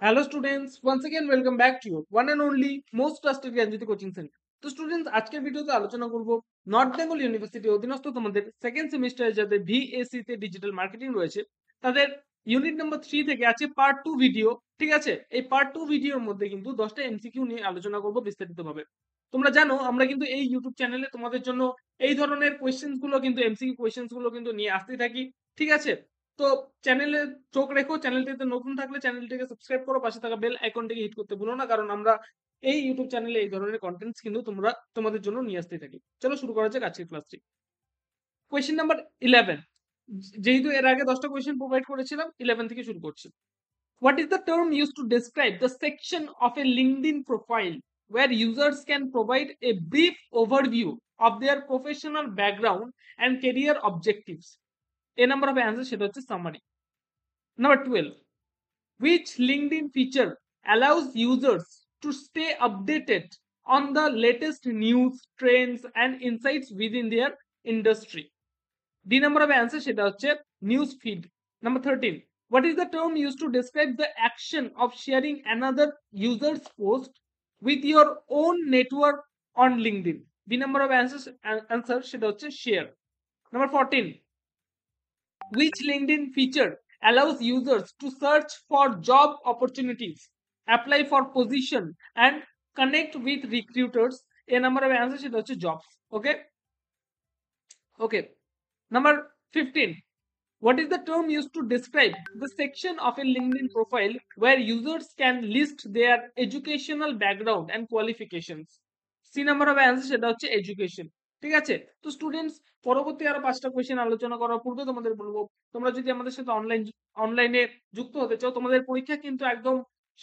Hello students, once again welcome back to your one and only most trusted Gyanjyoti coaching centre. তো students আজকের ভিডিওতে আলোচনা করব north Bengal university অধীনস্থ তোমাদের সেকেন্ড সেমিস্টারে যাদের ভিএসসি তে ডিজিটাল মার্কেটিং রয়েছে তাদের ইউনিট নাম্বার 3 থেকে আছে পার্ট 2 ভিডিও। ঠিক আছে, এই পার্ট 2 ভিডিওর মধ্যে কিন্তু 10টা এমসিকিউ নিয়ে আলোচনা করব বিস্তারিতভাবে। তোমরা জানো আমরা কিন্তু এই ইউটিউব চ্যানেলে তোমাদের জন্য এই ধরনের কোয়েশ্চেন্স গুলো কিন্তু এমসিকিউ কোয়েশ্চেন্স গুলো কিন্তু নিয়ে আসতে থাকি। ঠিক আছে, তো চ্যানেলে চোখ রেখো, চ্যানেলটিতে নতুন থাকলে চ্যানেলটিকে সাবস্ক্রাইব করো, পাশে থাকা বেল আইকনটিকে হিট করতে ভুলো না, কারণ আমরা এই ইউটিউব চ্যানেলে এই ধরনের কন্টেন্টস কিন্তু তোমাদের জন্য নিয়ে আসতে থাকি। চলো শুরু করা যাক আজকের ক্লাসটি। কোয়েশ্চেন নাম্বার 11, যেহেতু এর আগে 10টা কোয়েশ্চেন প্রোভাইড করেছিলাম, 11 থেকে শুরু করছি। What is the term used to describe the section of a LinkedIn profile where users can provide a brief overview of their professional background and career objectives? A number of answers সেটা হচ্ছে summary. Number 12, which LinkedIn feature allows users to stay updated on the latest news, trends, and insights within their industry? D number of answer সেটা হচ্ছে news feed. Number 13, what is the term used to describe the action of sharing another user's post with your own network on LinkedIn? D number of answer সেটা হচ্ছে share. Number 14, which LinkedIn feature allows users to search for job opportunities, apply for position, and connect with recruiters? A number of answers সেটা হচ্ছে jobs. Okay. Number 15, what is the term used to describe the section of a LinkedIn profile where users can list their educational background and qualifications? C number of answer সেটা হচ্ছে education. ঠিক আছে, তো students পরবর্তী আরো 5টা question আলোচনা করার পূর্বে তোমাদের বলবো, তোমরা যদি আমাদের সাথে অনলাইনে যুক্ত হতে চাও, তোমাদের পরীক্ষা কিন্তু একদম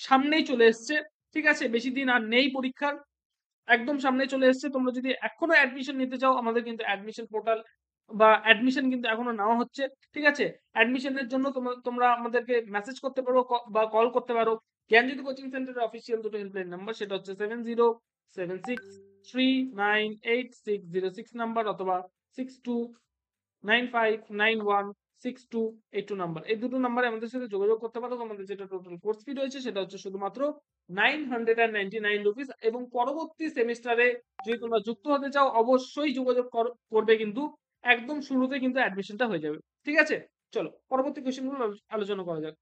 সামনেই চলে এসছে। ঠিক আছে, বেশি দিন আর নেই পরীক্ষার, একদম সামনে চলে এসছে। তোমরা যদি এখনো অ্যাডমিশন নিতে চাও, আমাদের কিন্তু অ্যাডমিশন পোর্টাল বা অ্যাডমিশন কিন্তু এখনো নেওয়া হচ্ছে। ঠিক আছে, অ্যাডমিশনের জন্য তোমরা আমাদেরকে মেসেজ করতে পারো বা কল করতে পারো। জ্ঞানজ্যোতি কোচিং সেন্টারের অফিসিয়াল দুটো হেল্পলাইন নাম্বার, সেটা হচ্ছে 7076398606 নাম্বার অথবা 6295916282 নাম্বার। এই দুটো নাম্বারে আমাদের সাথে যোগাযোগ করতে পারো। তোমাদের যেটা টোটাল কোর্স ফি রয়েছে সেটা হচ্ছে শুধুমাত্র 999 রুপিস, এবং পরবর্তী সেমিস্টারে যদি তোমরা যুক্ত হতে চাও অবশ্যই যোগাযোগ করবে, কিন্তু একদম শুরুতে কিন্তু অ্যাডমিশনটা হয়ে যাবে। ঠিক আছে, চলো পরবর্তী কোশ্চেনগুলো আলোচনা করা যাক।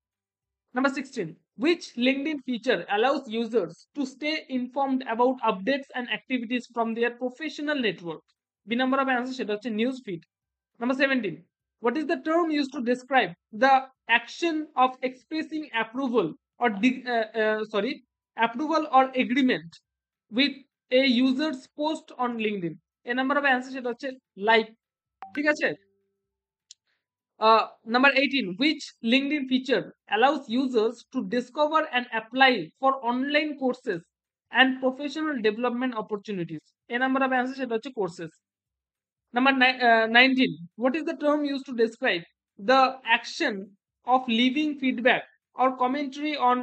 Number 16, which LinkedIn feature allows users to stay informed about updates and activities from their professional network? B number of answer সেটা হচ্ছে news feed. Number 17, what is the term used to describe the action of expressing approval or approval or agreement with a user's post on LinkedIn? A number of answer সেটা হচ্ছে like. ঠিক আছে, number 18, which LinkedIn feature allows users to discover and apply for online courses and professional development opportunities? A number of answers সেটা হচ্ছে courses. Number 19, what is the term used to describe the action of leaving feedback or commentary on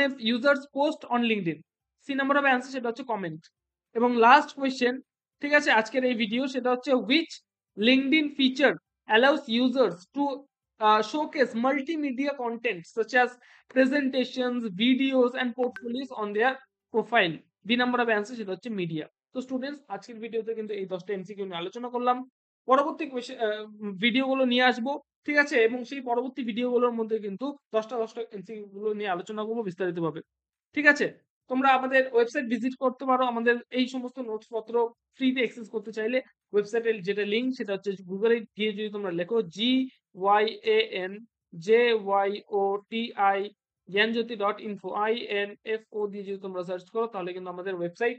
a user's post on LinkedIn? C number of answer সেটা হচ্ছে comment. এবং last question, ঠিক আছে, আজকের এই video, সেটা হচ্ছে which LinkedIn feature allows users to showcase multimedia content such as presentations, videos, and portfolios on their profile? B number of answer সেটা হচ্ছে media. তো স্টুডেন্টস আজকের ভিডিওতে কিন্তু এই 10টা এমসিকিউ নিয়ে আলোচনা করলাম। পরবর্তী ভিডিওগুলো নিয়ে আসবো। ঠিক আছে, এবং সেই পরবর্তী ভিডিওগুলোর মধ্যে কিন্তু 10টা এমসিকিউ গুলো নিয়ে আলোচনা করবো বিস্তারিতভাবে। ঠিক আছে, তোমরা আমাদের ওয়েবসাইট ভিজিট করতে পারো। আমাদের এই সমস্ত নোটস পত্র ফ্রিতে অ্যাক্সেস করতে চাইলে ওয়েবসাইটের যেটা লিঙ্ক সেটা হচ্ছে গুগলে গিয়ে যদি তোমরা লেখো GYANJYOTI জ্ঞানজ্যোতি.info INFO দিয়ে যদি তোমরা সার্চ করো, তাহলে কিন্তু আমাদের ওয়েবসাইট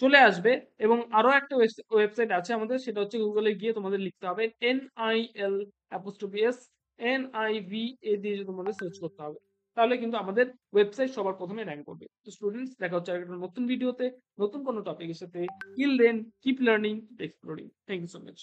চলে আসবে। এবং আরো একটা ওয়েবসাইট আছে আমাদের, সেটা হচ্ছে গুগলে গিয়ে তোমাদের লিখতে হবে NIL'NIVA দিয়ে যদি তোমাদের সার্চ করতে হবে, তাহলে কিন্তু আমাদের ওয়েবসাইট সবার প্রথমে র্যাঙ্ক করবে। তো স্টুডেন্টস দেখা হচ্ছে আরেকটা নতুন ভিডিওতে নতুন কোনো টপিকের সাথে। Till then keep learning, exploring. Thank you so much.